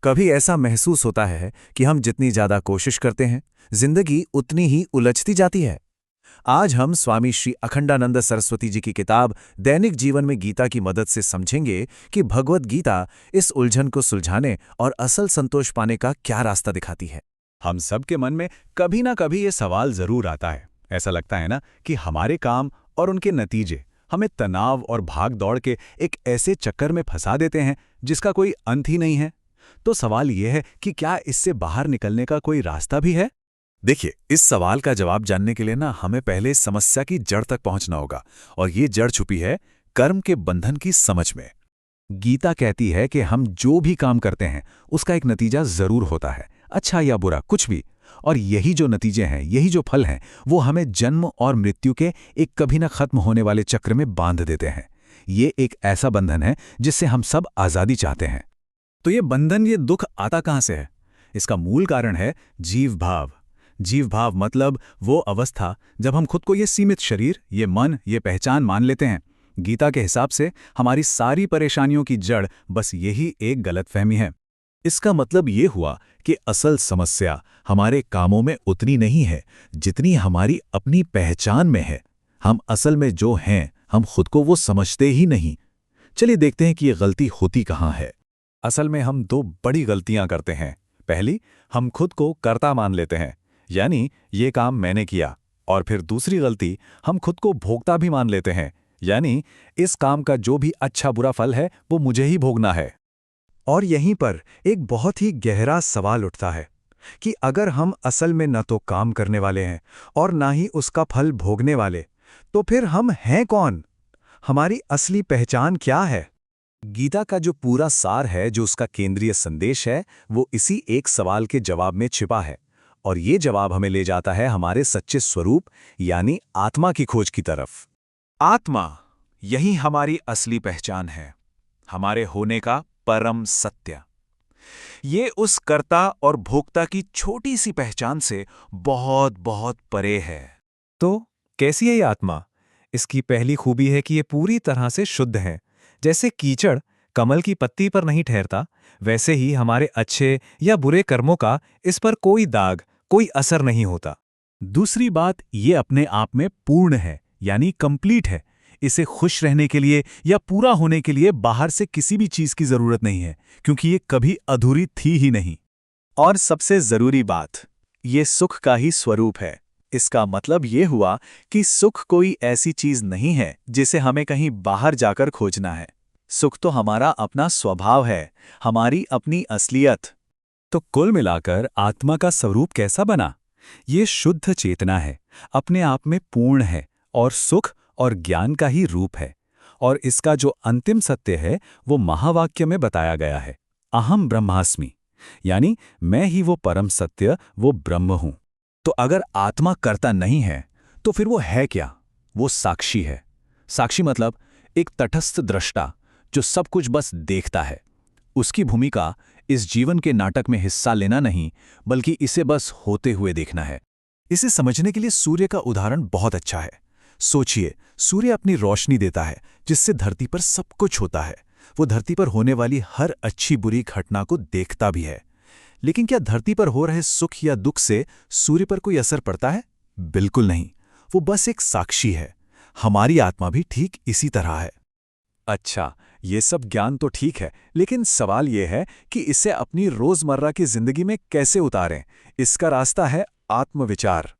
कभी ऐसा महसूस होता है कि हम जितनी ज्यादा कोशिश करते हैं, जिंदगी उतनी ही उलझती जाती है। आज हम स्वामी श्री अखंडानंद सरस्वती जी की किताब दैनिक जीवन में गीता की मदद से समझेंगे कि भगवत गीता इस उलझन को सुलझाने और असल संतोष पाने का क्या रास्ता दिखाती है। हम सबके मन में कभी ना कभी ये सवाल जरूर आता है। ऐसा लगता है ना कि हमारे काम और उनके नतीजे हमें तनाव और भाग दौड़ के एक ऐसे चक्कर में फंसा देते हैं जिसका कोई अंत ही नहीं है। तो सवाल यह है कि क्या इससे बाहर निकलने का कोई रास्ता भी है? देखिए, इस सवाल का जवाब जानने के लिए हमें पहले इस समस्या की जड़ तक पहुंचना होगा, और ये जड़ छुपी है कर्म के बंधन की समझ में। गीता कहती है कि हम जो भी काम करते हैं उसका एक नतीजा जरूर होता है, अच्छा या बुरा कुछ भी। और यही जो नतीजे हैं, यही जो फल हैं, वो हमें जन्म और मृत्यु के एक कभी न खत्म होने वाले चक्र में बांध देते हैं। ये एक ऐसा बंधन है जिससे हम सब आज़ादी चाहते हैं। तो ये बंधन, ये दुख आता कहाँ से है? इसका मूल कारण है जीव भाव। जीव भाव मतलब वो अवस्था जब हम खुद को ये सीमित शरीर, ये मन, ये पहचान मान लेते हैं। गीता के हिसाब से हमारी सारी परेशानियों की जड़ बस यही एक गलतफहमी है। इसका मतलब ये हुआ कि असल समस्या हमारे कामों में उतनी नहीं है जितनी हमारी अपनी पहचान में है। हम असल में जो हैं, हम खुद को वो समझते ही नहीं। चलिए देखते हैं कि ये गलती होती कहाँ है। असल में हम दो बड़ी गलतियां करते हैं। पहली, हम खुद को कर्ता मान लेते हैं, यानी ये काम मैंने किया। और फिर दूसरी गलती, हम खुद को भोक्ता भी मान लेते हैं, यानी इस काम का जो भी अच्छा बुरा फल है वो मुझे ही भोगना है। और यहीं पर एक बहुत ही गहरा सवाल उठता है कि अगर हम असल में न तो काम करने वाले हैं और ना ही उसका फल भोगने वाले, तो फिर हम हैं कौन? हमारी असली पहचान क्या है? गीता का जो पूरा सार है, जो उसका केंद्रीय संदेश है, वो इसी एक सवाल के जवाब में छिपा है। और ये जवाब हमें ले जाता है हमारे सच्चे स्वरूप, यानी आत्मा की खोज की तरफ। आत्मा, यही हमारी असली पहचान है, हमारे होने का परम सत्य। ये उस कर्ता और भोक्ता की छोटी सी पहचान से बहुत बहुत परे है। तो कैसी है ये आत्मा? इसकी पहली खूबी है कि ये पूरी तरह से शुद्ध है। जैसे कीचड़ कमल की पत्ती पर नहीं ठहरता, वैसे ही हमारे अच्छे या बुरे कर्मों का इस पर कोई दाग, कोई असर नहीं होता। दूसरी बात, ये अपने आप में पूर्ण है, यानी कंप्लीट है। इसे खुश रहने के लिए या पूरा होने के लिए बाहर से किसी भी चीज की जरूरत नहीं है, क्योंकि ये कभी अधूरी थी ही नहीं। और सबसे जरूरी बात, ये सुख का ही स्वरूप है। इसका मतलब ये हुआ कि सुख कोई ऐसी चीज नहीं है जिसे हमें कहीं बाहर जाकर खोजना है। सुख तो हमारा अपना स्वभाव है, हमारी अपनी असलियत। तो कुल मिलाकर आत्मा का स्वरूप कैसा बना? ये शुद्ध चेतना है, अपने आप में पूर्ण है, और सुख और ज्ञान का ही रूप है। और इसका जो अंतिम सत्य है वो महावाक्य में बताया गया है, अहम ब्रह्मास्मि, यानी मैं ही वो परम सत्य, वो ब्रह्म हूं। तो अगर आत्मा कर्ता नहीं है तो फिर वो है क्या? वो साक्षी है। साक्षी मतलब एक तटस्थ दृष्टा जो सब कुछ बस देखता है। उसकी भूमिका इस जीवन के नाटक में हिस्सा लेना नहीं, बल्कि इसे बस होते हुए देखना है। इसे समझने के लिए सूर्य का उदाहरण बहुत अच्छा है। सोचिए, सूर्य अपनी रोशनी देता है जिससे धरती पर सब कुछ होता है। वो धरती पर होने वाली हर अच्छी बुरी घटना को देखता भी है। लेकिन क्या धरती पर हो रहे सुख या दुख से सूर्य पर कोई असर पड़ता है? बिल्कुल नहीं। वो बस एक साक्षी है। हमारी आत्मा भी ठीक इसी तरह है। अच्छा, ये सब ज्ञान तो ठीक है, लेकिन सवाल ये है कि इसे अपनी रोजमर्रा की जिंदगी में कैसे उतारें? इसका रास्ता है आत्मविचार।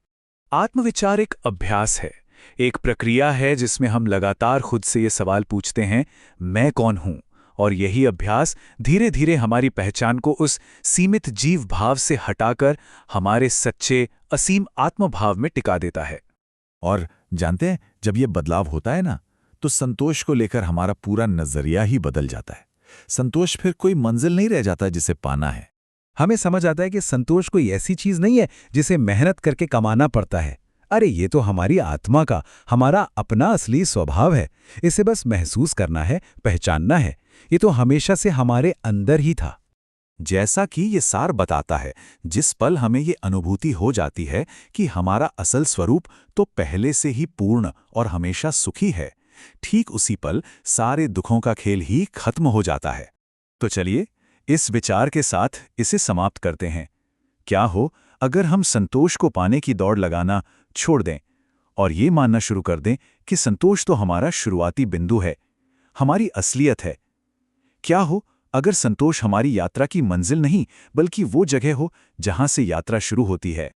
आत्मविचार एक अभ्यास है, एक प्रक्रिया है जिसमें हम लगातार खुद से ये सवाल पूछते हैं, मैं कौन हूं? और यही अभ्यास धीरे धीरे हमारी पहचान को उस सीमित जीव भाव से हटाकर हमारे सच्चे असीम आत्मभाव में टिका देता है। और जानते हैं, जब ये बदलाव होता है ना, तो संतोष को लेकर हमारा पूरा नजरिया ही बदल जाता है। संतोष फिर कोई मंजिल नहीं रह जाता जिसे पाना है। हमें समझ आता है कि संतोष कोई ऐसी चीज नहीं है जिसे मेहनत करके कमाना पड़ता है। अरे ये तो हमारी आत्मा का, हमारा अपना असली स्वभाव है। इसे बस महसूस करना है, पहचानना है। ये तो हमेशा से हमारे अंदर ही था। जैसा कि ये सार बताता है, जिस पल हमें ये अनुभूति हो जाती है कि हमारा असल स्वरूप तो पहले से ही पूर्ण और हमेशा सुखी है, ठीक उसी पल सारे दुखों का खेल ही खत्म हो जाता है। तो चलिए इस विचार के साथ इसे समाप्त करते हैं। क्या हो अगर हम संतोष को पाने की दौड़ लगाना छोड़ दें और ये मानना शुरू कर दें कि संतोष तो हमारा शुरुआती बिंदु है, हमारी असलियत है। क्या हो अगर संतोष हमारी यात्रा की मंजिल नहीं बल्कि वो जगह हो जहां से यात्रा शुरू होती है।